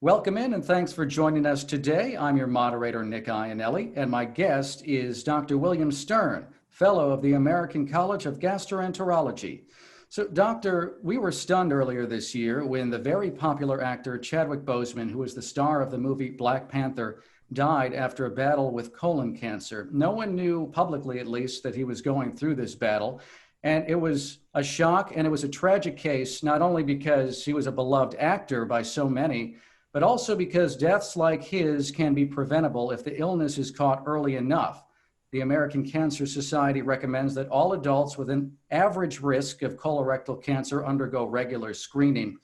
Welcome in and thanks for joining us today. I'm your moderator, Nick Iannelli, and my guest is Dr. William Stern, Fellow of the American College of Gastroenterology. So, Doctor, we were stunned earlier this year when the very popular actor Chadwick Boseman, who was the star of the movie Black Panther, died after a battle with colon cancer. No one knew, publicly at least, that he was going through this battle. And it was a shock and it was a tragic case, not only because he was a beloved actor by so many, but also because deaths like his can be preventable if the illness is caught early enough. The American Cancer Society recommends that all adults with an average risk of colorectal cancer undergo regular screening.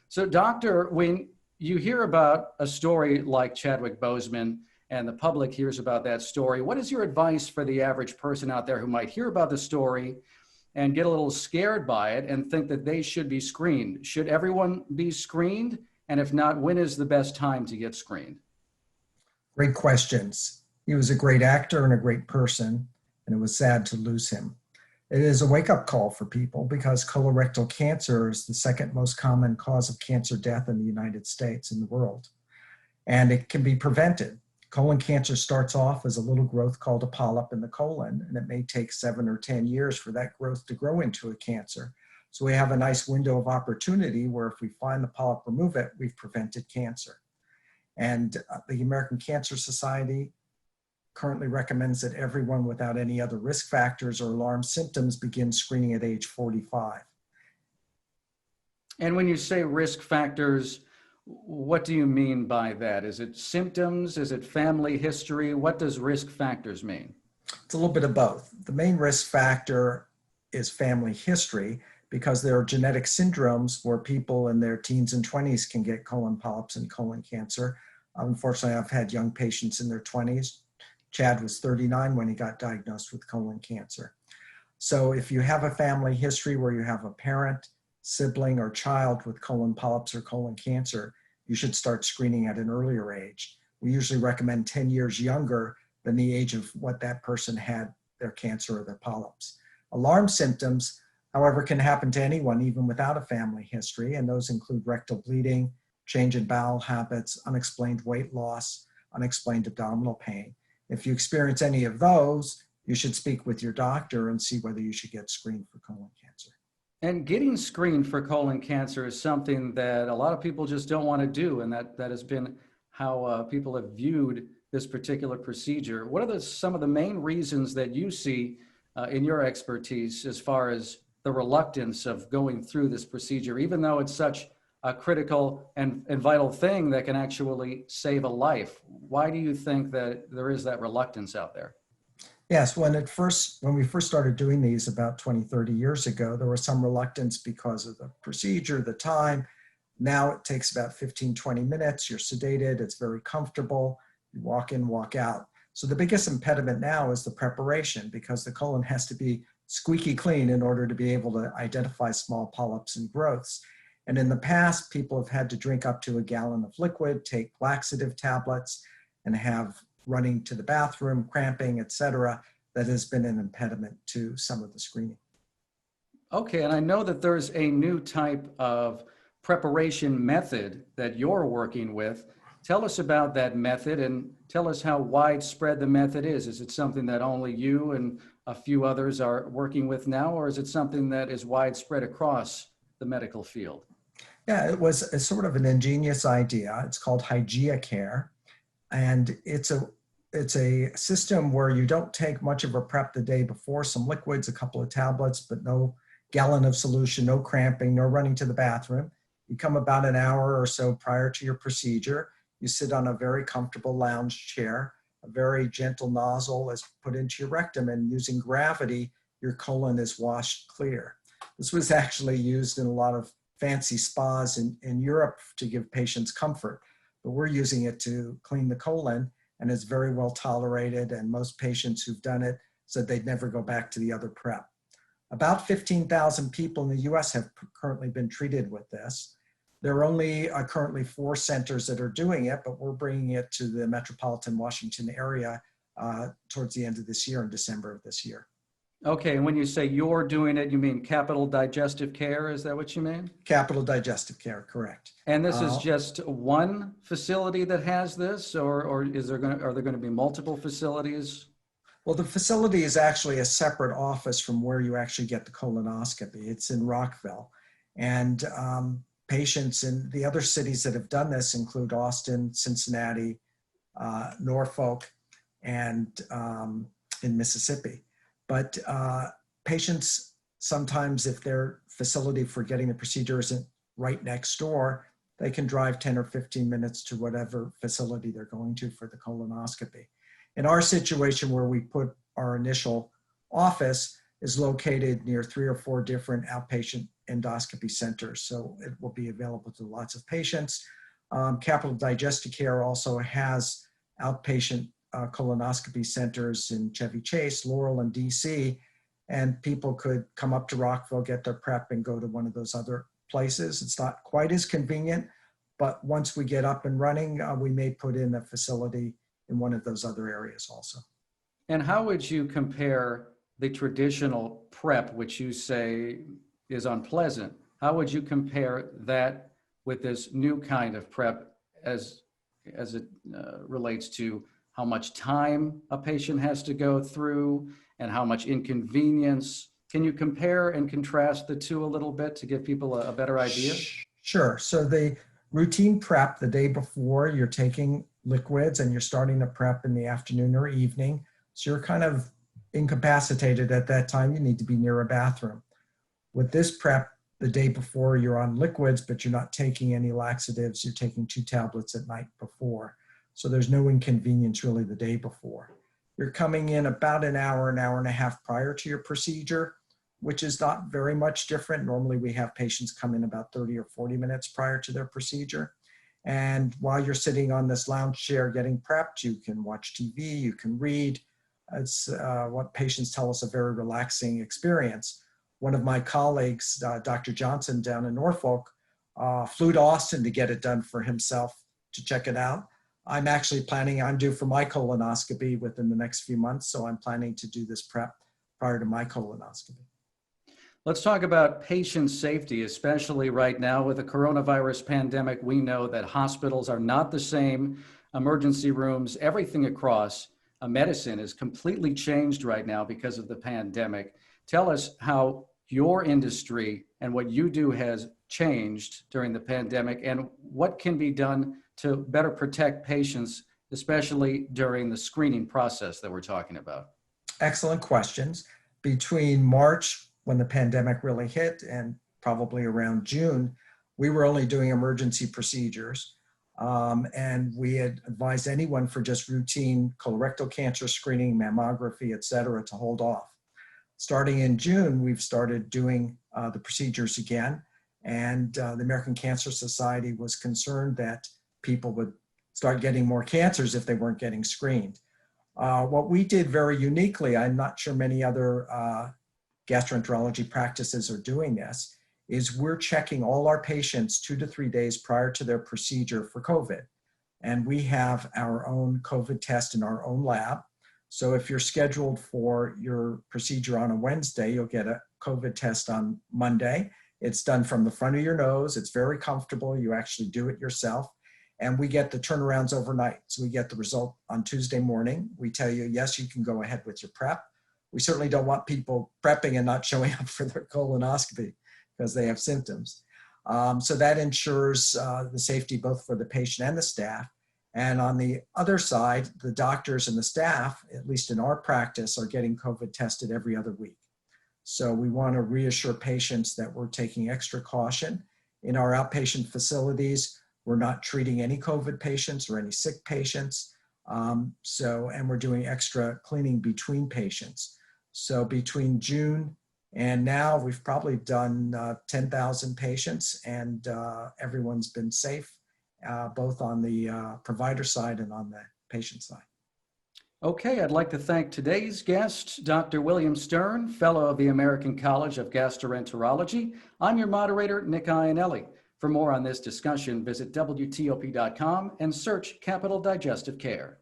So, Doctor, when you hear about a story like Chadwick Boseman and the public hears about that story, what is your advice for the average person out there who might hear about the story and get a little scared by it and think that they should be screened? Should everyone be screened? And if not, when is the best time to get screened? Great questions. He was a great actor and a great person, and it was sad to lose him. It is a wake-up call for people because colorectal cancer is the second most common cause of cancer death in the United States and the world. And it can be prevented. Colon cancer starts off as a little growth called a polyp in the colon, and it may take 7 or 10 years for that growth to grow into a cancer. So we have a nice window of opportunity where if we find the polyp, remove it, we've prevented cancer. And the American Cancer Society currently recommends that everyone without any other risk factors or alarm symptoms begin screening at age 45. And when you say risk factors, what do you mean by that? Is it symptoms? Is it family history? What does risk factors mean? It's a little bit of both. The main risk factor is family history, because there are genetic syndromes where people in their teens and 20s can get colon polyps and colon cancer. Unfortunately, I've had young patients in their 20s. Chad was 39 when he got diagnosed with colon cancer. So if you have a family history where you have a parent, sibling, or child with colon polyps or colon cancer, you should start screening at an earlier age. We usually recommend 10 years younger than the age of what that person had their cancer or their polyps. Alarm symptoms, however, can happen to anyone even without a family history, and those include rectal bleeding, change in bowel habits, unexplained weight loss, unexplained abdominal pain. If you experience any of those, you should speak with your doctor and see whether you should get screened for colon cancer. And getting screened for colon cancer is something that a lot of people just don't want to do, and that has been how people have viewed this particular procedure. What are some of the main reasons that you see in your expertise as far as the reluctance of going through this procedure, even though it's such a critical and vital thing that can actually save a life? Why do you think that there is that reluctance out there? Yes, when we first started doing these about 20, 30 years ago, there was some reluctance because of the procedure, the time. Now it takes about 15, 20 minutes. You're sedated. It's very comfortable. You walk in, walk out. So the biggest impediment now is the preparation, because the colon has to be squeaky clean in order to be able to identify small polyps and growths. And in the past, people have had to drink up to a gallon of liquid, take laxative tablets, and have running to the bathroom, cramping, etc. That has been an impediment to some of the screening. Okay, and I know that there's a new type of preparation method that you're working with. Tell us about that method and tell us how widespread the method is. Is it something that only you and a few others are working with now, or is it something that is widespread across the medical field? Yeah, it was a sort of an ingenious idea. It's called Hygieacare, and it's a system where you don't take much of a prep the day before, some liquids, a couple of tablets, but no gallon of solution, no cramping, no running to the bathroom. You come about an hour or so prior to your procedure. You sit on a very comfortable lounge chair. A very gentle nozzle is put into your rectum, and using gravity, your colon is washed clear. This was actually used in a lot of fancy spas in Europe to give patients comfort, but we're using it to clean the colon, and it's very well tolerated, and most patients who've done it said they'd never go back to the other prep. About 15,000 people in the US have currently been treated with this. There are only currently 4 centers that are doing it, but we're bringing it to the metropolitan Washington area towards the end of this year, in December of this year. Okay, and when you say you're doing it, you mean Capital Digestive Care? Is that what you mean? Capital Digestive Care, correct. And this is just one facility that has this, or are there going to be multiple facilities? Well, the facility is actually a separate office from where you actually get the colonoscopy. It's in Rockville. And patients in the other cities that have done this include Austin, Cincinnati, Norfolk, and in Mississippi. But patients sometimes, if their facility for getting the procedure isn't right next door, they can drive 10 or 15 minutes to whatever facility they're going to for the colonoscopy. In our situation, where we put our initial office, is located near 3 or 4 different outpatient endoscopy centers. So it will be available to lots of patients. Capital Digestive Care also has outpatient colonoscopy centers in Chevy Chase, Laurel, and DC. And people could come up to Rockville, get their prep, and go to one of those other places. It's not quite as convenient, but once we get up and running, we may put in a facility in one of those other areas also. And how would you compare the traditional prep, which you say is unpleasant? How would you compare that with this new kind of prep as it relates to how much time a patient has to go through and how much inconvenience? Can you compare and contrast the two a little bit to give people a better idea? Sure. So the routine prep the day before, you're taking liquids and you're starting to prep in the afternoon or evening. So you're kind of incapacitated at that time. You need to be near a bathroom. With this prep, the day before, you're on liquids, but you're not taking any laxatives. You're taking 2 tablets at night before. So there's no inconvenience really the day before. You're coming in about an hour and a half prior to your procedure, which is not very much different. Normally we have patients come in about 30 or 40 minutes prior to their procedure. And while you're sitting on this lounge chair getting prepped, you can watch TV, you can read. It's what patients tell us, a very relaxing experience. One of my colleagues, Dr. Johnson down in Norfolk, flew to Austin to get it done for himself to check it out. I'm actually I'm due for my colonoscopy within the next few months, so I'm planning to do this prep prior to my colonoscopy. Let's talk about patient safety, especially right now with the coronavirus pandemic. We know that hospitals are not the same. Emergency rooms, everything across medicine is completely changed right now because of the pandemic. Tell us how your industry and what you do has changed during the pandemic and what can be done to better protect patients, especially during the screening process that we're talking about. Excellent questions. Between March, when the pandemic really hit, and probably around June, we were only doing emergency procedures. And we had advised anyone for just routine colorectal cancer screening, mammography, et cetera, to hold off. Starting in June, we've started doing the procedures again. And the American Cancer Society was concerned that people would start getting more cancers if they weren't getting screened. What we did very uniquely, I'm not sure many other gastroenterology practices are doing this, is we're checking all our patients 2 to 3 days prior to their procedure for COVID. And we have our own COVID test in our own lab. So if you're scheduled for your procedure on a Wednesday, you'll get a COVID test on Monday. It's done from the front of your nose. It's very comfortable. You actually do it yourself. And we get the turnarounds overnight. So we get the result on Tuesday morning. We tell you, yes, you can go ahead with your prep. We certainly don't want people prepping and not showing up for their colonoscopy because they have symptoms. So that ensures the safety both for the patient and the staff. And on the other side, the doctors and the staff, at least in our practice, are getting COVID tested every other week. So we want to reassure patients that we're taking extra caution. In our outpatient facilities, we're not treating any COVID patients or any sick patients. And we're doing extra cleaning between patients. So between June and now, we've probably done 10,000 patients, and everyone's been safe, both on the provider side and on the patient side. Okay, I'd like to thank today's guest, Dr. William Stern, Fellow of the American College of Gastroenterology. I'm your moderator, Nick Iannelli. For more on this discussion, visit WTOP.com and search Capital Digestive Care.